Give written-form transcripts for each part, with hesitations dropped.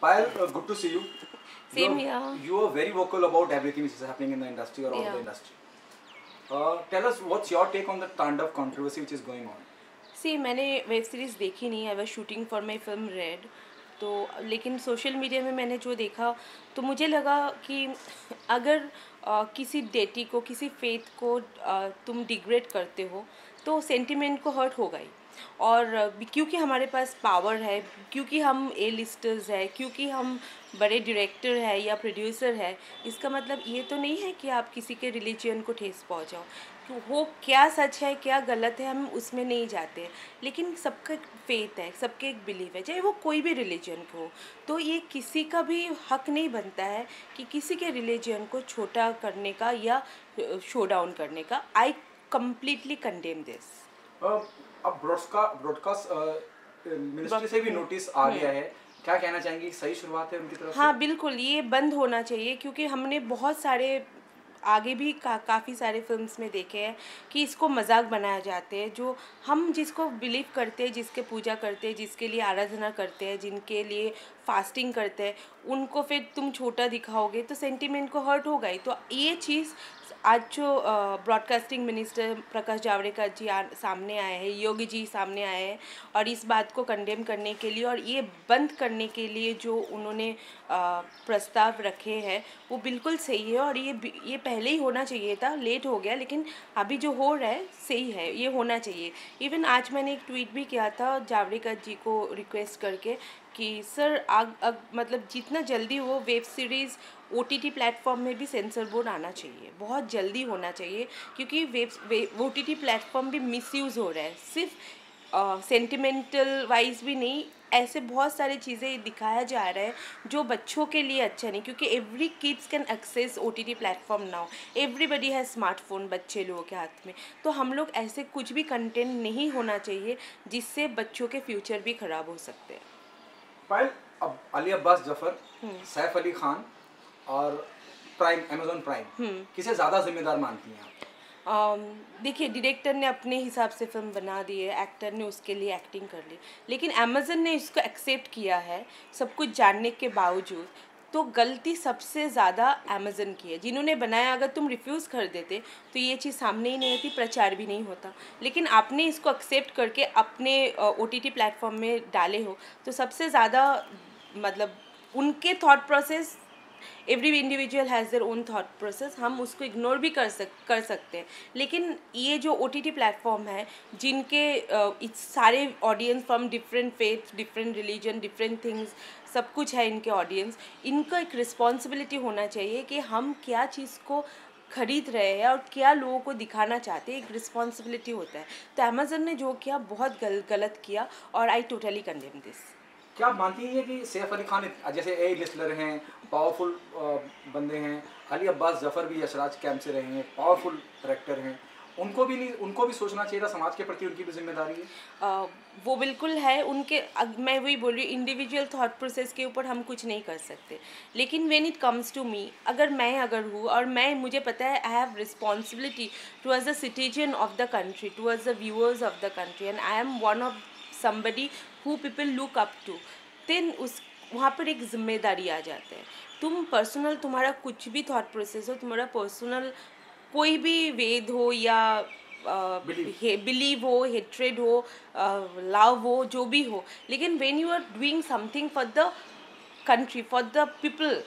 Payal, good to see you. Same here. You are very vocal about everything which is happening in the industry or out of the industry. Tell us what's your take on the Tandav controversy which is going on. See, मैंने web series देखी नहीं. I was shooting for my film red. तो लेकिन social media में मैंने जो देखा तो मुझे लगा कि अगर किसी डेटी को, किसी फेथ को तुम डिग्रेड करते हो तो सेंटिमेंट को हर्ट होगा ही. और क्योंकि हमारे पास पावर है, क्योंकि हम ए लिस्टर्स है, क्योंकि हम बड़े डायरेक्टर है या प्रोड्यूसर है, इसका मतलब ये तो नहीं है कि आप किसी के रिलीजन को ठेस पहुंचाओ. तो वो क्या सच है क्या गलत है हम उसमें नहीं जाते हैं, लेकिन सबका एक फेथ है, सबके एक बिलीव है, चाहे वो कोई भी रिलीजन को हो. तो ये किसी का भी हक नहीं बनता है कि किसी के रिलीजन को छोटा करने का या शो डाउन करने का. I completely condemn this. अब ब्रॉडकास्ट मिनिस्ट्री से भी नोटिस आ गया है, क्या कहना चाहेंगे? सही शुरुआत है उनकी तरफ से? हाँ बिल्कुल, ये बंद होना चाहिए क्योंकि हमने बहुत सारे आगे भी काफ़ी सारे फिल्म्स में देखे हैं कि इसको मजाक बनाया जाते हैं. जो हम जिसको बिलीव करते हैं, जिसके पूजा करते हैं, जिसके लिए आराधना करते हैं, जिनके लिए फास्टिंग करते हैं, उनको फिर तुम छोटा दिखाओगे तो सेंटिमेंट को हर्ट होगा ही. तो ये चीज़ आज जो ब्रॉडकास्टिंग मिनिस्टर प्रकाश जावड़ेकर जी सामने आए हैं, योगी जी सामने आए हैं और इस बात को कंडेम करने के लिए और ये बंद करने के लिए जो उन्होंने प्रस्ताव रखे हैं वो बिल्कुल सही है. और ये पहले ही होना चाहिए था, लेट हो गया, लेकिन अभी जो हो रहा है सही है, ये होना चाहिए. इवन आज मैंने एक ट्वीट भी किया था जावड़ेकर जी को रिक्वेस्ट करके कि सर मतलब जितना जल्दी वो वेब सीरीज़ OTT प्लेटफॉर्म में भी सेंसर बोर्ड आना चाहिए, बहुत जल्दी होना चाहिए क्योंकि OTT प्लेटफॉर्म भी मिसयूज़ हो रहा है. सिर्फ सेंटिमेंटल वाइज भी नहीं, ऐसे बहुत सारी चीज़ें दिखाया जा रहा है जो बच्चों के लिए अच्छा नहीं. क्योंकि every kids can access OTT platform now, everybody है स्मार्टफोन बच्चे लोगों के हाथ में. तो हम लोग ऐसे कुछ भी कंटेंट नहीं होना चाहिए जिससे बच्चों के फ्यूचर भी ख़राब हो सकते हैं. पायल, अब अली अब्बास जफर, सैफ अली खान और प्राइम, अमेज़न प्राइम, किसे ज़्यादा जिम्मेदार मानती हैं आप? देखिए, डायरेक्टर ने अपने हिसाब से फिल्म बना दी है, एक्टर ने उसके लिए एक्टिंग कर ली, लेकिन अमेज़न ने इसको एक्सेप्ट किया है सब कुछ जानने के बावजूद. तो गलती सबसे ज़्यादा अमेज़न की है. जिन्होंने बनाया, अगर तुम रिफ्यूज़ कर देते तो ये चीज़ सामने ही नहीं होती, प्रचार भी नहीं होता. लेकिन आपने इसको एक्सेप्ट करके अपने OTT प्लेटफॉर्म में डाले हो, तो सबसे ज़्यादा मतलब उनके thought process, every individual has their own thought process, हम उसको इग्नोर भी कर सकते हैं. लेकिन ये जो OTT प्लेटफॉर्म है जिनके सारे audience from different faith, different religion, different things, सब कुछ है इनके ऑडियंस, इनका एक रिस्पॉन्सिबिलिटी होना चाहिए कि हम क्या चीज़ को खरीद रहे हैं और क्या लोगों को दिखाना चाहते हैं. एक रिस्पॉन्सिबिलिटी होता है. तो अमेज़न ने जो किया बहुत गलत किया और आई टोटली कंडेम दिस. क्या आप मानती हैं कि सैफ अली खान जैसे ए लिस्टर हैं, पावरफुल बंदे हैं, अली अब्बास जफ़र भी यशराज कैंप से रहे हैं, पावरफुल डायरेक्टर हैं, उनको भी सोचना चाहिए था, समाज के प्रति उनकी भी जिम्मेदारी है? वो बिल्कुल है उनके. मैं वही बोल रही हूँ, इंडिविजुअल थॉट प्रोसेस के ऊपर हम कुछ नहीं कर सकते. लेकिन when it comes to me, अगर हूँ और मुझे पता है I have responsibility towards the citizen of the country, towards the viewers of the country, and I am one of somebody who people look up to, then वहाँ पर एक जिम्मेदारी आ जाते हैं. तुम पर्सनल, तुम्हारा कुछ भी थॉट प्रोसेस हो, तुम्हारा पर्सनल कोई भी वेद हो या बिलीव हो, हेट्रेड हो, लव हो, जो भी हो, लेकिन when you are doing something for the country, for the people,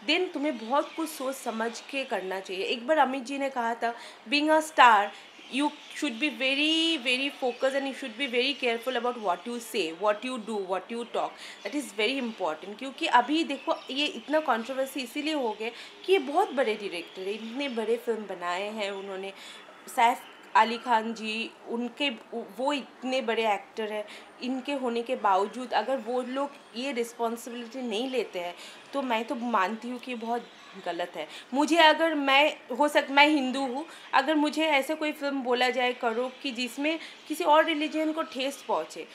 then तुम्हें बहुत कुछ सोच समझ के करना चाहिए. एक बार अमित जी ने कहा था, being a star you should be very focused and you should be very careful about what you say, what you do, what you talk. That is very important. क्योंकि अभी देखो ये इतना कंट्रोवर्सी इसीलिए हो गया कि ये बहुत बड़े डायरेक्टर हैं, इतने बड़े फिल्म बनाए हैं उन्होंने. सैफ अली खान जी, वो इतने बड़े एक्टर हैं, इनके होने के बावजूद अगर वो लोग ये रिस्पॉन्सिबिलिटी नहीं लेते हैं तो मैं तो मानती हूँ कि बहुत गलत है. मुझे अगर मैं हिंदू हूँ, अगर मुझे ऐसे कोई फिल्म बोला जाए करो कि जिसमें किसी और रिलीजन को ठेस पहुँचे,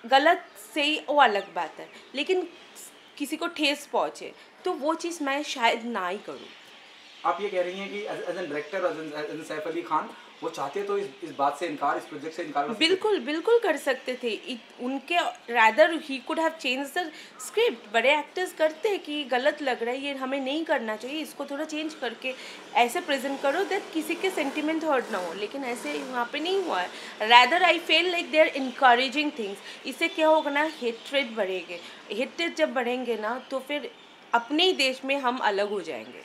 गलत सही वो अलग बात है, लेकिन किसी को ठेस पहुँचे तो वो चीज़ मैं शायद ना ही करूँ. आप ये कह रही हैं कि as an director, as an Saif Ali Khan, वो चाहते तो इस बात से इनकार, इस प्रोजेक्ट से इनकार कर सकते थे। बिल्कुल बिल्कुल कर सकते थे। उनके rather he could have change the script. बड़े एक्टर्स करते हैं कि गलत लग रहा है, ये हमें नहीं करना चाहिए, इसको थोड़ा चेंज करके ऐसे प्रेजेंट करो दैट किसी के सेंटिमेंट हर्ट ना हो, लेकिन ऐसे वहाँ पे नहीं हुआ है। Rather I feel like they are encouraging things. इससे क्या होगा ना, हेट्रेड बढ़ेंगे। हेट्रेड जब बढ़ेंगे ना तो फिर अपने ही देश में हम अलग हो जाएंगे।